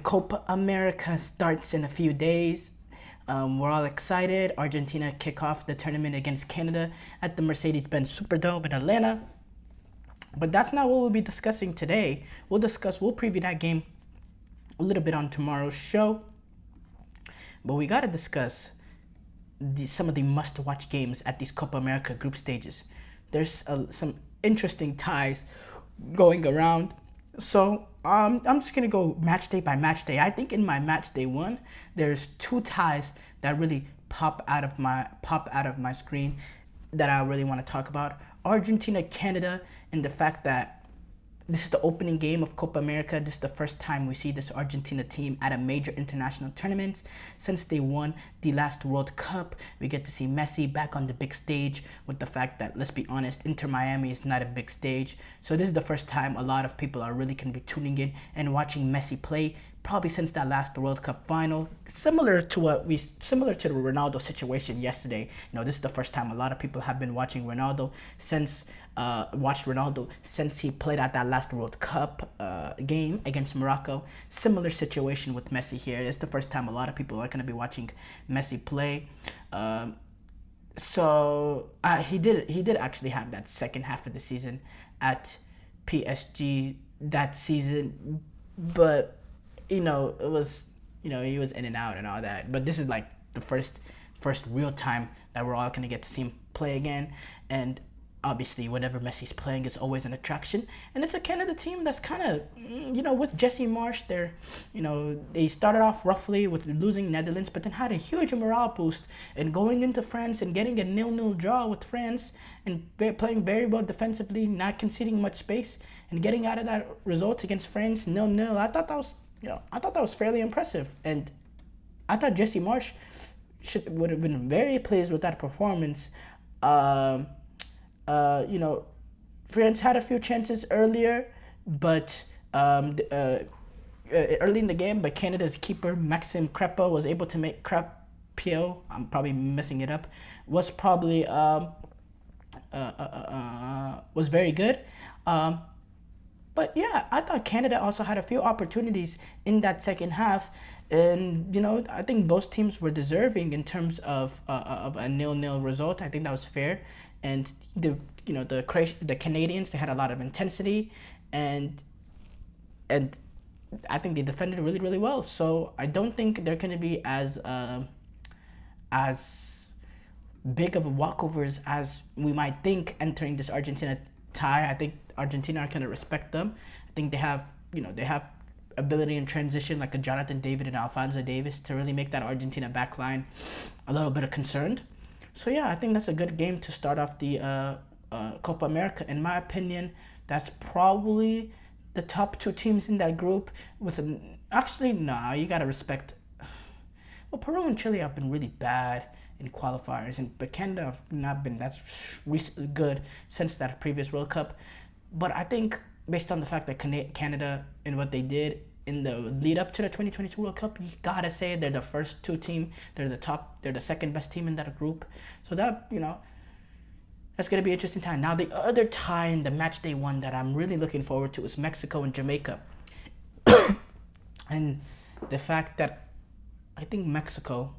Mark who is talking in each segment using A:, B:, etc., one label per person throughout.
A: Copa America starts in a few days. We're all excited. Argentina kick off the tournament against Canada at the Mercedes-Benz Superdome in Atlanta. But that's not what we'll be discussing today. We'll preview that game a little bit on tomorrow's show. But we got to discuss some of the must-watch games at these Copa America group stages. There's some interesting ties going around. So I'm just gonna go match day by match day. I think in my match day one, there's two ties that really pop out of my screen that I really want to talk about. Argentina, Canada, and the fact that this is the opening game of Copa America. This is the first time we see this Argentina team at a major international tournament since they won the last World Cup. We get to see Messi back on the big stage with the fact that, let's be honest, Inter Miami is not a big stage. So this is the first time a lot of people are really going to be tuning in and watching Messi play, probably since that last World Cup final. Similar to the Ronaldo situation yesterday. This is the first time a lot of people have been watching Ronaldo since he played at that last World Cup game against Morocco. Similar situation with Messi here. It's the first time a lot of people are going to be watching Messi play. So he did actually have that second half of the season at PSG that season, but it was he was in and out and all that. But this is like the first real time that we're all going to get to see him play again. And obviously, whenever Messi's playing, it's always an attraction. And it's a Canada team that's kind of, with Jesse Marsch, they started off roughly with losing Netherlands, but then had a huge morale boost and going into France and getting a 0-0 draw with France and playing very well defensively, not conceding much space, and getting out of that result against France 0-0. I thought that was fairly impressive, and I thought Jesse Marsch would have been very pleased with that performance. France had a few chances earlier, but early in the game, but Canada's keeper Maxime Crepeau was able to make Crepio. I'm probably messing it up. Was probably was very good. But yeah, I thought Canada also had a few opportunities in that second half, and I think both teams were deserving in terms of a 0-0 result. I think that was fair, and the Canadians, they had a lot of intensity, and I think they defended really, really well. So I don't think they're going to be as big of a walkovers as we might think entering this Argentina tie. I think Argentina are going to respect them. I think they have ability in transition like a Jonathan David and Alphonso Davis to really make that Argentina backline a little bit of concerned. So yeah, I think that's a good game to start off the Copa America. In my opinion, that's probably the top two teams in that group. You gotta respect. Well, Peru and Chile have been really bad in qualifiers, but Canada have not been that good since that previous World Cup. But I think based on the fact that Canada and what they did in the lead up to the 2022 World Cup, you gotta say they're the first two team. They're the second best team in that group. So that that's gonna be an interesting time. Now the other tie in the match day one that I'm really looking forward to is Mexico and Jamaica, and the fact that I think Mexico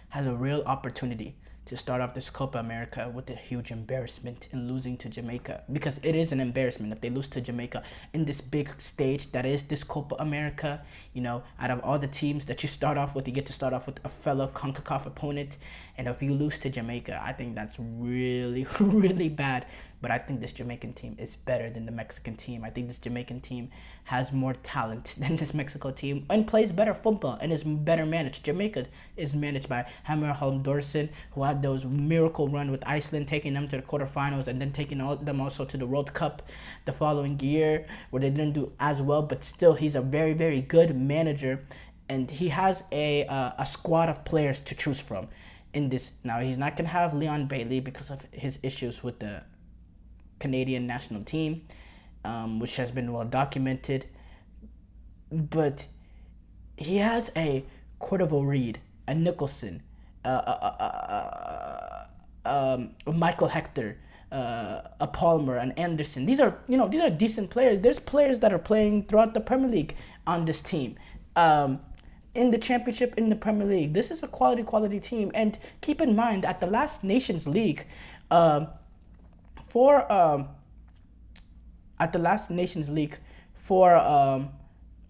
A: has a real opportunity to start off this Copa America with a huge embarrassment in losing to Jamaica, because it is an embarrassment if they lose to Jamaica in this big stage that is this Copa America. Out of all the teams that you start off with, you get to start off with a fellow CONCACAF opponent, and if you lose to Jamaica, I think that's really, really bad. But I think this Jamaican team is better than the Mexican team. I think this Jamaican team has more talent than this Mexico team and plays better football and is better managed. Jamaica is managed by Hammer Haldorsen, who had those miracle run with Iceland, taking them to the quarterfinals and then taking them also to the World Cup the following year, where they didn't do as well, but still he's a very, very good manager, and he has a squad of players to choose from in this. Now, he's not going to have Leon Bailey because of his issues with the Canadian national team, which has been well documented, but he has a Cordova Reed, a Nicholson, Michael Hector, a Palmer, an Anderson. These are decent players. There's players that are playing throughout the Premier League on this team. um, in the championship in the Premier League. This is a quality team. And keep in mind, at the last Nations League, um, for at the last Nations League for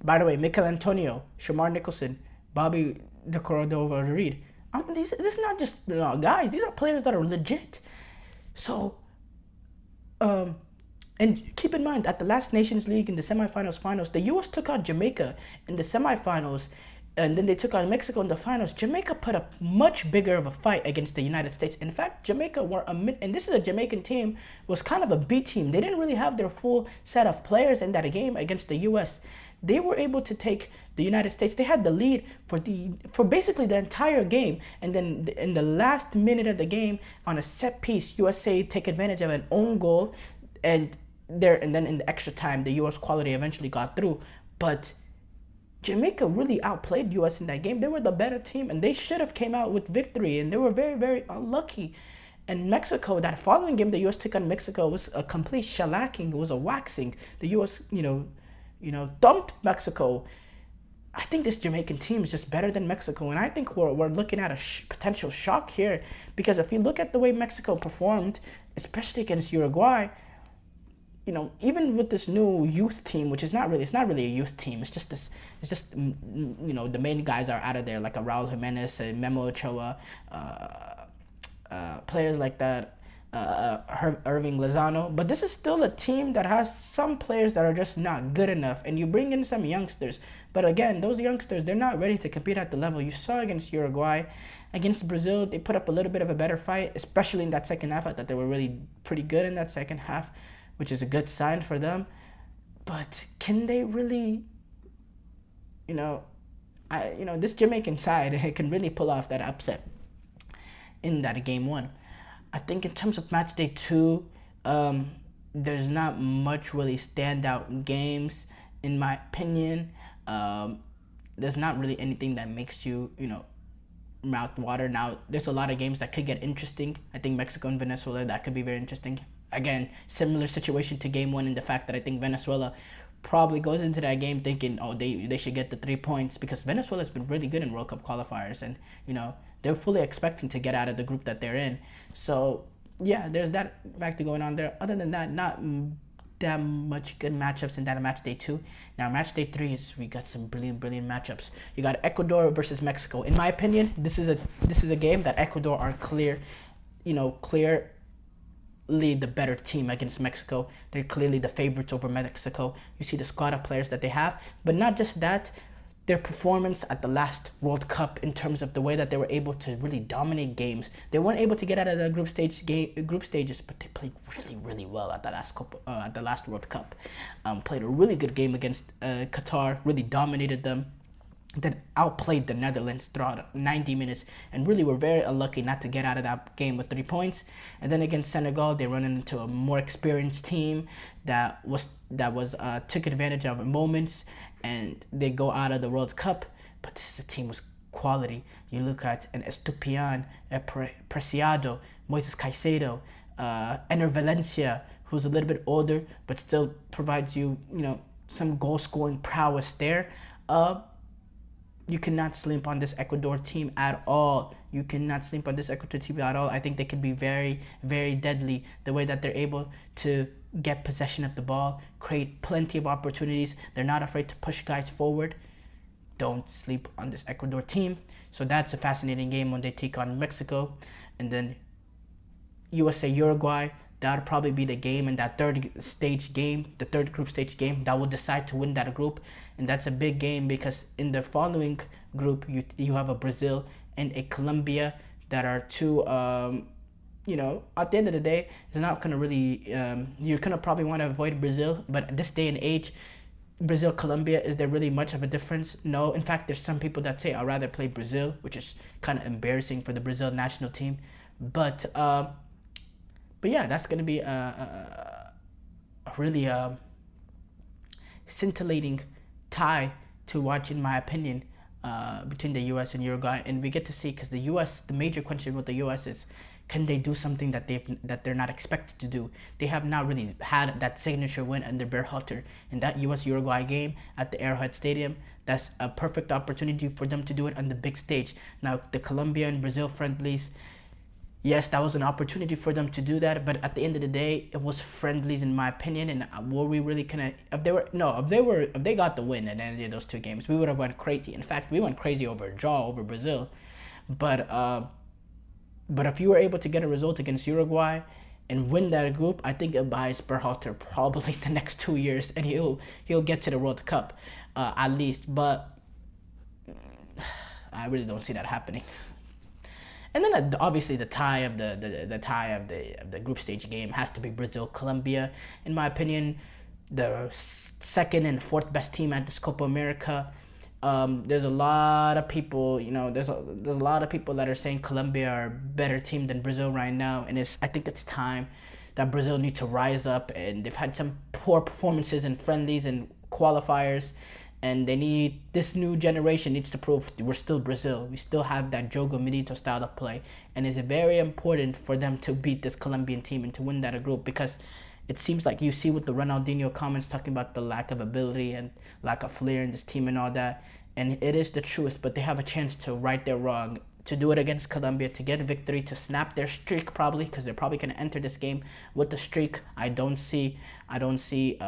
A: by the way, Mikel Antonio, Shamar Nicholson, Bobby De Cordova-Reid. This is not just guys. These are players that are legit. So, and keep in mind, at the last Nations League in the semifinals, finals, the U.S. took on Jamaica in the semifinals, and then they took on Mexico in the finals. Jamaica put up much bigger of a fight against the United States. In fact, Jamaica were and this is a Jamaican team, was kind of a B team. They didn't really have their full set of players in that game against the U.S. They were able to take the United States. They had the lead for basically the entire game, and then in the last minute of the game, on a set piece, USA take advantage of an own goal, and then in the extra time, the U.S. quality eventually got through. But Jamaica really outplayed U.S. in that game. They were the better team, and they should have came out with victory, and they were very, very unlucky. And Mexico, that following game the U.S. took on Mexico was a complete shellacking. It was a waxing. The U.S., thumped Mexico. I think this Jamaican team is just better than Mexico, and I think we're looking at a potential shock here, because if you look at the way Mexico performed, especially against Uruguay, even with this new youth team, which is it's not really a youth team. It's just the main guys are out of there, like a Raul Jimenez and Memo Ochoa, players like that, Irving Lozano. But this is still a team that has some players that are just not good enough, and you bring in some youngsters. But again, those youngsters, they're not ready to compete at the level you saw against Uruguay. Against Brazil, they put up a little bit of a better fight, especially in that second half. I thought they were really pretty good in that second half, which is a good sign for them. But can they really, this Jamaican side can really pull off that upset in that game one? I think in terms of match day 2, there's not much really standout games, in my opinion. There's not really anything that makes you, mouth water. Now, there's a lot of games that could get interesting. I think Mexico and Venezuela, that could be very interesting. Again, similar situation to game 1 in the fact that I think Venezuela probably goes into that game thinking, they should get the 3 points, because Venezuela's been really good in World Cup qualifiers, and, they're fully expecting to get out of the group that they're in. So, yeah, there's that factor going on there. Other than that, not that much good matchups in that match day 2. Now, match day 3 we got some brilliant matchups. You got Ecuador versus Mexico. In my opinion, this is a game that Ecuador are clearly the better team against Mexico. They're clearly the favorites over Mexico. You see the squad of players that they have, but not just that, their performance at the last World Cup in terms of the way that they were able to really dominate games. They weren't able to get out of the group stages, but they played really well at the last World Cup. Played a really good game against Qatar, really dominated them. Then outplayed the Netherlands throughout 90 minutes, and really were very unlucky not to get out of that game with 3 points. And then against Senegal, they run into a more experienced team that took advantage of moments, and they go out of the World Cup. But this is a team with quality. You look at an Estupiñán, Preciado, Moises Caicedo, Ener Valencia, who's a little bit older but still provides you, some goal scoring prowess there. You cannot sleep on this Ecuador team at all. I think they can be very, very deadly. The way that they're able to get possession of the ball, create plenty of opportunities. They're not afraid to push guys forward. Don't sleep on this Ecuador team. So that's a fascinating game when they take on Mexico. And then USA Uruguay, that'll probably be the game in that third group stage game that will decide to win that group. And that's a big game, because in the following group, you have a Brazil and a Colombia that are two, at the end of the day, it's not going to really, you're going to probably want to avoid Brazil. But at this day and age, Brazil-Colombia, is there really much of a difference? No. In fact, there's some people that say I'd rather play Brazil, which is kind of embarrassing for the Brazil national team. But yeah, that's going to be a really scintillating tie to watch, in my opinion, between the U.S. and Uruguay. And we get to see, because the major question with the U.S. is, can they do something that they're not expected to do? They have not really had that signature win under Berhalter in that U.S. Uruguay game at the Arrowhead Stadium. That's a perfect opportunity for them to do it on the big stage. Now the Colombia and Brazil friendlies, yes, that was an opportunity for them to do that, but at the end of the day, it was friendlies in my opinion. And were we really gonna? If they got the win at any of those two games, we would have went crazy. In fact, we went crazy over a draw over Brazil, but if you were able to get a result against Uruguay and win that group, I think it buys Berhalter probably the next 2 years, and he'll get to the World Cup at least. But I really don't see that happening. And then obviously the tie of the group stage game has to be Brazil Colombia. In my opinion, the second and fourth best team at this Copa America. There's a lot of people, there's a lot of people that are saying Colombia are a better team than Brazil right now, and I think it's time that Brazil need to rise up. And they've had some poor performances in friendlies and qualifiers, and this new generation needs to prove we're still Brazil. We still have that Jogo Milito style of play, and it's very important for them to beat this Colombian team and to win that group, because it seems like you see with the Ronaldinho comments talking about the lack of ability and lack of flair in this team and all that, and it is the truth. But they have a chance to right their wrong, to do it against Colombia, to get a victory, to snap their streak probably, because they're probably going to enter this game with the streak. I don't see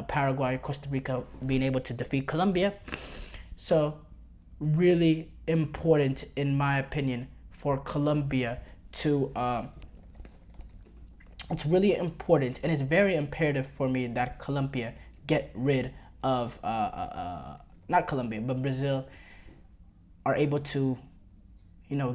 A: Paraguay or Costa Rica being able to defeat Colombia. So really important, in my opinion, for Colombia to it's really important, and it's very imperative for me that Colombia get rid of not Colombia but Brazil are able to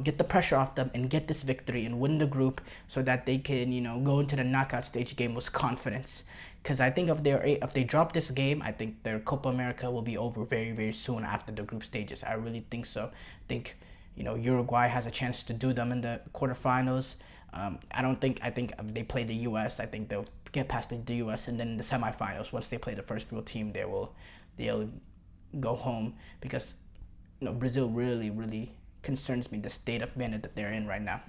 A: get the pressure off them and get this victory and win the group, so that they can go into the knockout stage game with confidence. Because I think if they drop this game, I think their Copa America will be over very, very soon after the group stages. I really think so. I think Uruguay has a chance to do them in the quarterfinals. I think if they play the U.S., I think they'll get past the U.S. and then in the semifinals, once they play the first real team, they'll go home, because Brazil really, really concerns me, the state of manner that they're in right now.